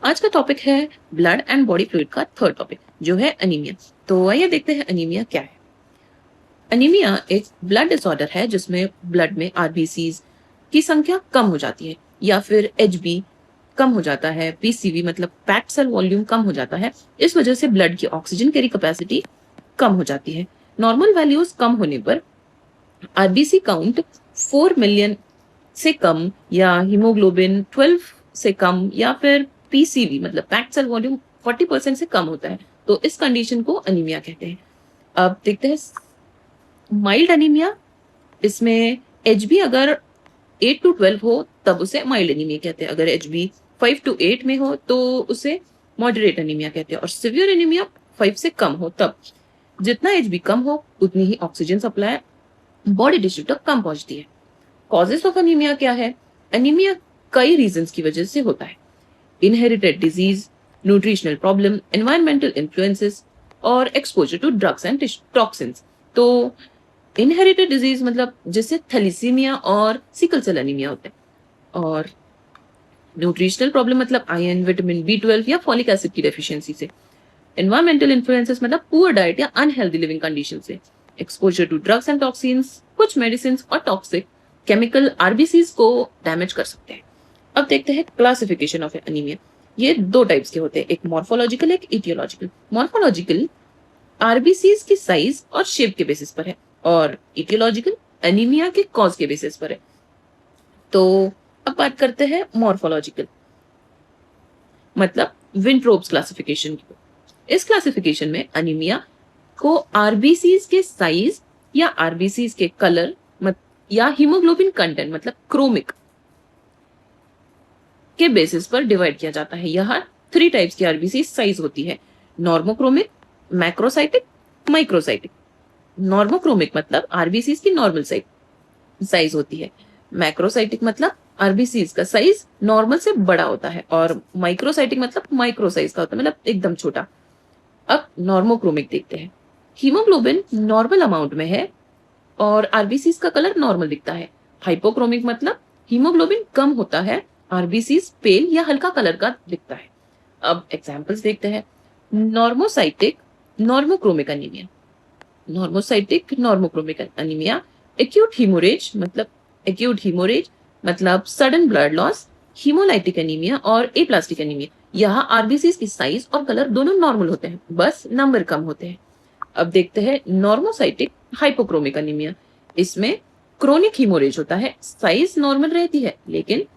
आज का टॉपिक है ब्लड एंड बॉडी फ्लूइड का थर्ड टॉपिक जो है अनीमिया। तो आइए देखते हैं अनीमिया क्या है। अनीमिया एक ब्लड डिसऑर्डर है जिसमें ब्लड में आरबीसीज की संख्या कम हो जाती है या फिर एचबी कम हो जाता है, पीसीवी मतलब पैक्ड सेल वॉल्यूम कम हो जाता है। इस वजह से ब्लड की ऑक्सीजन कैरी कैपेसिटी कम हो जाती है। नॉर्मल वैल्यूज कम होने पर आरबीसी काउंट 4 मिलियन से कम या हीमोग्लोबिन 12 से कम या फिर पीसीवी मतलब पैक्ड सेल वॉल्यूम 40% से कम होता है, तो इस कंडीशन को अनीमिया कहते हैं। अब देखते हैं माइल्ड अनीमिया। इसमें एचबी अगर 8 to 12 हो तब उसे माइल्ड अनीमिया कहते हैं। अगर एचबी 5 to 8 में हो तो उसे मॉडरेट अनीमिया कहते हैं। और सिवियर अनीमिया 5 से कम हो तब। जितना एचबी कम हो उतनी ही ऑक्सीजन सप्लाई बॉडी टिश्यू तक कम पहुंचती है। कॉजेस ऑफ अनीमिया क्या है? अनीमिया कई रीजंस की वजह से होता है। Inherited disease, nutritional problem, environmental influences और exposure to drugs and toxins. तो इनहेरिटेड डिजीज मतलब जिससे थैलेसीमिया और सिकल सेल अनीमिया होते हैं। और न्यूट्रिशनल प्रॉब्लम मतलब आयरन, विटामिन बी 12 या फॉलिक एसिड की डेफिशिएंसी से। एनवायरमेंटल इन्फ्लुएंसेस मतलब पुअर डाइट या अनहेल्दी लिविंग कंडीशन से। Exposure to drugs and toxins, कुछ मेडिसिन और टॉक्सिक केमिकल आरबीसीज को डैमेज कर सकते हैं। अब देखते हैं क्लासिफिकेशन ऑफ एनीमिया। ये दो टाइप्स के होते हैं, एक मॉर्फोलॉजिकल एक इटियोलॉजिकल। मॉर्फोलॉजिकल आरबीसीज की साइज और शेप के बेसिस पर है और इटियोलॉजिकल एनीमिया के कॉज के बेसिस पर है। तो अब बात करते हैं मॉर्फोलॉजिकल मतलब विंट्रोब्स क्लासिफिकेशन की। इस क्लासिफिकेशन में अनीमिया को आरबीसीज के साइज या आरबीसीज के कलर या हीमोग्लोबिन कंटेंट मतलब क्रोमिक के बेसिस पर डिवाइड किया जाता है। यहाँ 3 टाइप्स की आरबीसी साइज होती है, नॉर्मोक्रोमिक, मैक्रोसाइटिक, माइक्रोसाइटिक। नॉर्मोक्रोमिक मतलब आरबीसीज की नॉर्मल साइज होती है। मैक्रोसाइटिक मतलब आरबीसीज का साइज नॉर्मल से बड़ा होता है और माइक्रोसाइटिक मतलब माइक्रो साइज का होता है, मतलब एकदम छोटा। अब नॉर्मोक्रोमिक देखते हैं। हीमोग्लोबिन नॉर्मल अमाउंट में है और आरबीसीज का कलर नॉर्मल दिखता है। हाइपोक्रोमिक मतलब हीमोग्लोबिन कम होता है, आरबीसीज पेल या हल्का कलर का दिखता है। अब एग्जांपल्स देखते हैं। Normocytic normochromic anaemia. Normocytic normochromic anaemia acute haemorrhage मतलब sudden blood loss, haemolytic anaemia और एप्लास्टिक एनीमिया। यहाँ आरबीसीज की साइज और कलर दोनों नॉर्मल होते हैं, बस नंबर कम होते हैं। अब देखते हैं नॉर्मोसाइटिक हाइपोक्रोमिक एनीमिया। इसमें क्रोनिक हीमोरेज होता है, साइज नॉर्मल रहती है लेकिन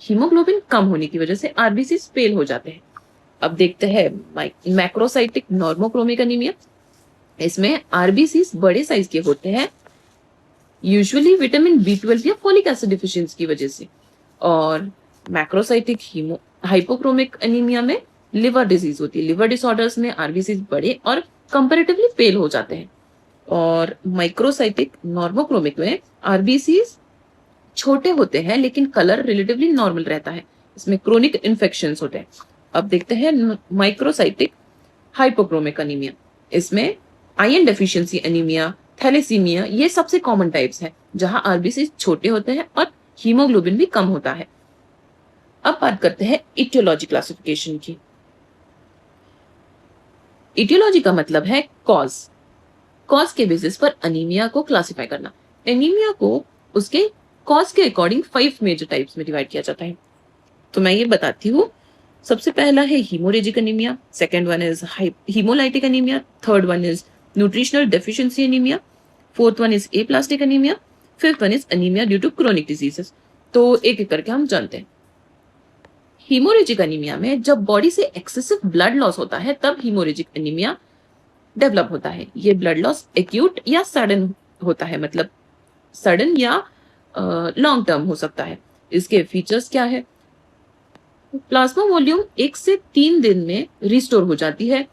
हीमोग्लोबिन कम होने की वजह से आरबीसीज फेल हो जाते हैं। अब देखते हैं मैक्रोसाइटिक नॉर्मोक्रोमिक एनीमिया। इसमें आरबीसीज बड़े साइज के होते हैं, यूजुअली विटामिन बी 12 या फोलिक एसिड डिफिशियंसी की वजह से। और मैक्रोसाइटिक हाइपोक्रोमिक एनीमिया में लिवर डिजीज होती है। लिवर डिसऑर्डर्स में आरबीसीज बड़े और कंपैरेटिवली पेल हो जाते हैं। और माइक्रोसाइटिक नॉर्मोक्रोमिक में आरबीसीज छोटे होते हैं लेकिन कलर रिलेटिवली नॉर्मल रहता है। इसमें क्रोनिक इन्फेक्शंस होते हैं। अब देखते हैं माइक्रोसाइटिक हाइपोक्रोमिक एनीमिया। इसमें आयरन डेफिशिएंसी एनीमिया, थैलेसीमिया ये सबसे कॉमन टाइप्स हैं जहां आरबीसी छोटे होते हैं और हीमोग्लोबिन भी कम होता है। अब बात करते हैं इटियोलॉजी क्लासिफिकेशन की। इटियोलॉजी का मतलब है कॉज के बेसिस पर अनीमिया को क्लासिफाई करना। एनीमिया को उसके कॉज के अकॉर्डिंग 5 मेजर टाइप्स में डिवाइड किया जाता है। तो मैं ये बताती हूँ। सबसे पहला है haemorrhagic anaemia, second one is haemolytic anaemia, third one is nutritional deficiency anaemia, fourth one is aplastic anaemia, fifth one is anaemia due to chronic diseases. तो एक एक करके हम जानते हैं। हीमोरेजिक एनीमिया में जब बॉडी से एक्सेसिव ब्लड लॉस होता है तब हीमोरेजिक एनीमिया डेवलप होता है। ये ब्लड लॉस एक्यूट या सडन होता है, मतलब सडन या लॉन्ग टर्म हो सकता है। इसके फीचर्स क्या है? प्लाज्मा वॉल्यूम 1 से 3 दिन में रिस्टोर हो जाती है।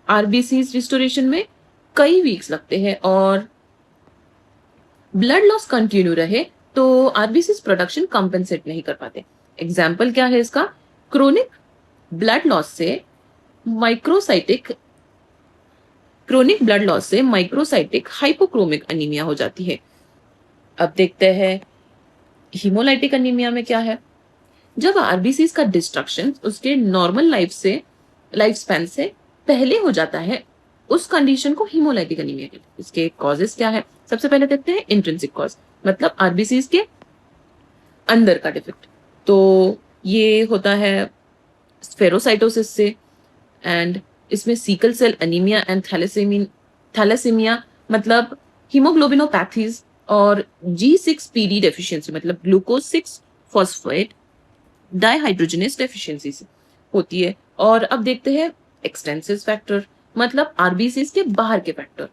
आरबीसीज रिस्टोरेशन में कई वीक्स लगते हैं और ब्लड लॉस कंटिन्यू रहे तो आरबीसीज प्रोडक्शन कंपेंसेट नहीं कर पाते। एग्जाम्पल क्या है इसका? क्रोनिक ब्लड लॉस से माइक्रोसाइटिक हाइपोक्रोमिक एनीमिया हो जाती है। अब देखते हैं हीमोलाइटिक एनीमिया में क्या है। जब आरबीसीज का डिस्ट्रक्शन उसके नॉर्मल लाइफ स्पैन से पहले हो जाता है, उस कंडीशन को हीमोलाइटिक एनीमिया कहते हैं। इसके कॉजेस क्या है? सबसे पहले देखते हैं इंट्रिंसिक कॉज, मतलब आरबीसीज के अंदर का डिफेक्ट। तो ये होता है स्फेरोसाइटोसिस से, एंड इसमें sickle cell anaemia and thalassaemia मतलब हीमोग्लोबिनोपैथीज, और G6PD डेफिशिएंसी मतलब ग्लूकोज 6 फॉस्फेट डाइहाइड्रोजनेस डेफिशिएंसी से होती है। और अब देखते हैं एक्सटेंसिव फैक्टर, मतलब आरबीसीज के बाहर के फैक्टर।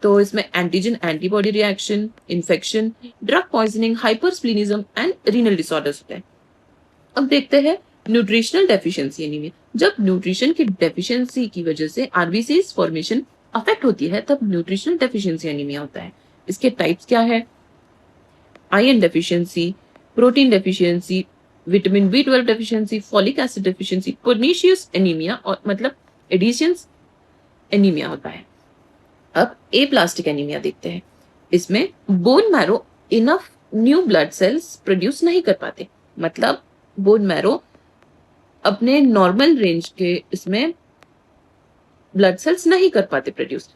तो इसमें antigen antibody reaction, infection, drug poisoning, hypersplenism and renal disorders होते हैं। अब देखते हैं न्यूट्रिशनल डेफिशिएंसी एनीमिया। जब न्यूट्रिशन की डेफिशिएंसी की वजह से आरबीसीज फॉर्मेशन अफेक्ट होती है, तब न्यूट्रिशनल डेफिशिएंसी एनीमिया होता है। इसके टाइप्स क्या है? Iron deficiency, protein deficiency, vitamin B12 deficiency, folic acid deficiency, pernicious anaemia और मतलब एडिशंस एनीमिया होता है। अब ए प्लास्टिक एनीमिया देखते हैं। इसमें bone marrow enough new blood cells produce नहीं कर पाते, मतलब बोन मैरो अपने नॉर्मल रेंज के इसमें ब्लड सेल्स नहीं कर पाते प्रोड्यूस।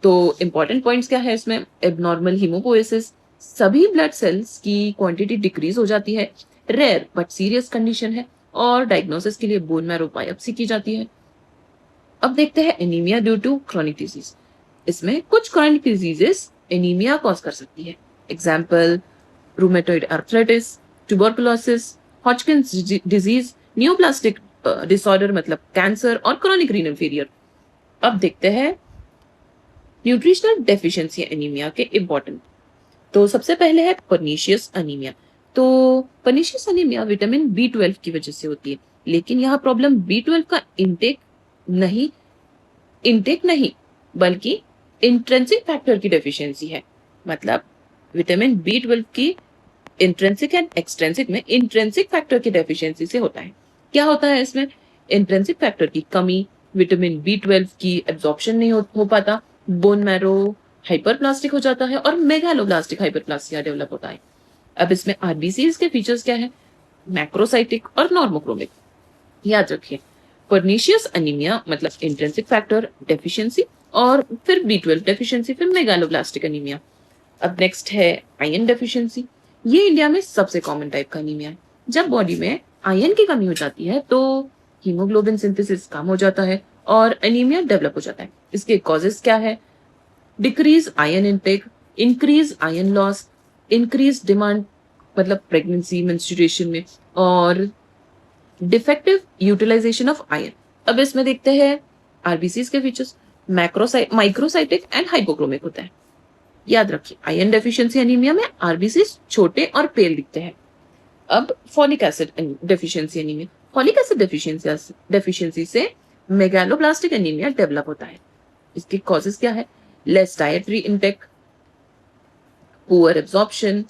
तो इंपॉर्टेंट पॉइंट्स क्या है इसमें? एबनॉर्मल हीमोपोएसिस, सभी ब्लड सेल्स की क्वांटिटी डिक्रीज हो जाती है, रेयर बट सीरियस कंडीशन है, और डायग्नोसिस के लिए बोन मैरो बायोप्सी की जाती है। अब देखते हैं anaemia due to chronic disease. इसमें कुछ क्रॉनिक डिजीजेस एनीमिया कॉज कर सकती है। Example rheumatoid arthritis, tuberculosis, Hodgkin's disease, neoplastic disorder मतलब कैंसर, और क्रॉनिक रीनल फेलियर। अब देखते हैं न्यूट्रिशनल डेफिशिएंसी एनीमिया के इंपॉर्टेंट। तो सबसे पहले है पर्नीशियस एनीमिया। तो पर्नीशियस एनीमिया विटामिन B12 की वजह से होती है, लेकिन यहाँ प्रॉब्लम B12 का इंटेक नहीं बल्कि इंट्रिंसिक फैक्टर की डेफिशिएंसी है। मतलब विटामिन B12 की इंट्रिंसिक एंड एक्सट्रिंसिक में इंट्रिंसिक फैक्टर की डेफिशिएंसी से होता है। क्या होता है इसमें? इंट्रिंसिक फैक्टर की कमी, विटामिन B12 की एब्जॉर्प्शन नहीं हो पाता, बोन मैरो हाइपरप्लास्टिक हो जाता है, और मेगालोब्लास्टिक हाइपरप्लासिया डेवलप होता है। अब इसमें आरबीसीज के फीचर्स क्या है? मैक्रोसाइटिक और नॉर्मोक्रोमिक। याद रखिए, पर्नीशियस एनीमिया मतलब इंट्रिंसिक फैक्टर डेफिशिएंसी, और फिर B12 डेफिशिएंसी, फिर मेगालोब्लास्टिक एनीमिया। अब नेक्स्ट है आयरन डेफिशिएंसी। ये इंडिया में सबसे कॉमन टाइप का एनीमिया है। जब बॉडी में आयरन की कमी हो जाती है तो हीमोग्लोबिन सिंथेसिस कम हो जाता है और एनीमिया डेवलप हो जाता है। इसके कॉजेस क्या है? Decrease iron intake, increase iron loss, increase demand मतलब प्रेगनेंसी मेंस्ट्रुएशन में, और डिफेक्टिव यूटिलाइजेशन ऑफ आयरन। अब इसमें देखते हैं आरबीसीज के फीचर्स। माइक्रोसाइटिक एंड हाइपोक्रोमिक होता है। याद रखिए, आयरन डेफिशिएंसी एनीमिया में आरबीसीज छोटे और पेल दिखते हैं। अब folic acid deficiency anaemia. Folic acid deficiency से मेगालोब्लास्टिक एनीमिया डेवलप होता है। इसके कॉजेस क्या है? Less dietary intake, poor absorption,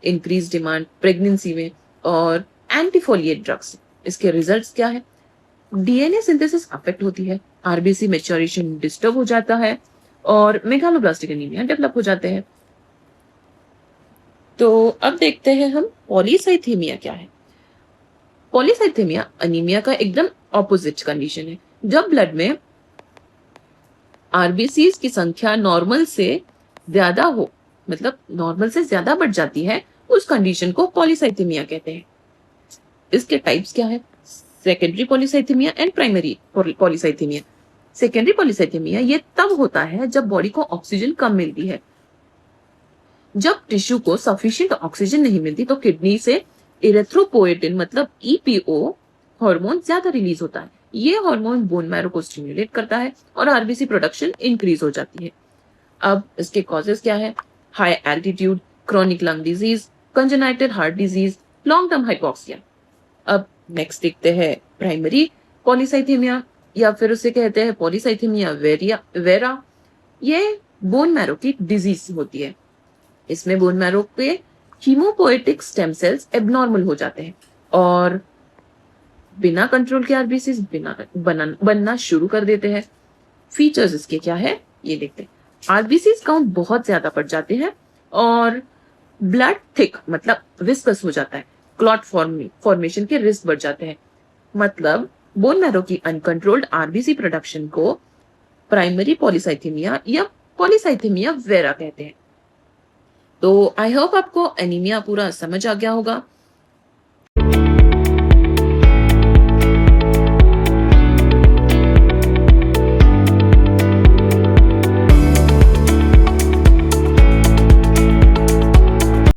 increase demand pregnancy में, और एंटीफोलिएट ड्रग्स। इसके रिजल्ट्स क्या है? डीएनए सिंथेसिस अफेक्ट होती है, आरबीसी मैच्योरेशन डिस्टर्ब हो जाता है, और मेगालोब्लास्टिक एनीमिया डेवलप हो जाते हैं। तो अब देखते हैं हम पॉलीसाइथेमिया क्या है। पॉलीसाइथेमिया एनीमिया का एकदम ऑपोजिट कंडीशन है। जब ब्लड में आरबीसीज की संख्या नॉर्मल से ज्यादा हो, मतलब नॉर्मल से ज्यादा बढ़ जाती है, उस कंडीशन को पॉलीसाइथेमिया कहते हैं। इसके टाइप्स क्या है? Secondary polycythaemia and primary polycythaemia. Secondary polycythaemia ये तब होता है जब बॉडी को ऑक्सीजन कम मिलती है। जब टिश्यू को सफिशिएंट ऑक्सीजन नहीं मिलती तो किडनी से इरेथ्रोपोएटिन मतलब ईपीओ हार्मोन ज्यादा रिलीज होता है। ये हार्मोन बोन मैरो को स्टिमुलेट करता है और आरबीसी प्रोडक्शन इंक्रीज हो जाती है। अब इसके कॉजेस क्या है? High altitude, chronic lung disease, congenital heart disease, long term hypoxia. अब नेक्स्ट देखते हैं प्राइमरी पॉलीसाइथेमिया, या फिर उसे कहते हैं पॉलीसाइथेमिया वेरा। ये बोन मैरो की डिजीज होती है। इसमें बोन मैरो के हीमोपोएटिक स्टेम सेल्स एबनॉर्मल हो जाते हैं और बिना कंट्रोल के आरबीसीज बनना शुरू कर देते हैं। फीचर्स इसके क्या है ये देखते हैं। आरबीसीज काउंट बहुत ज्यादा बढ़ जाते हैं और ब्लड थिक मतलब विस्कस हो जाता है। क्लॉट फॉर्मेशन के रिस्क बढ़ जाते हैं। मतलब बोन मैरो की अनकंट्रोल्ड आरबीसी प्रोडक्शन को प्राइमरी पॉलीसाइथेमिया या पॉलीसाइथेमिया वेरा कहते हैं। तो आई होप आपको एनीमिया पूरा समझ आ गया होगा।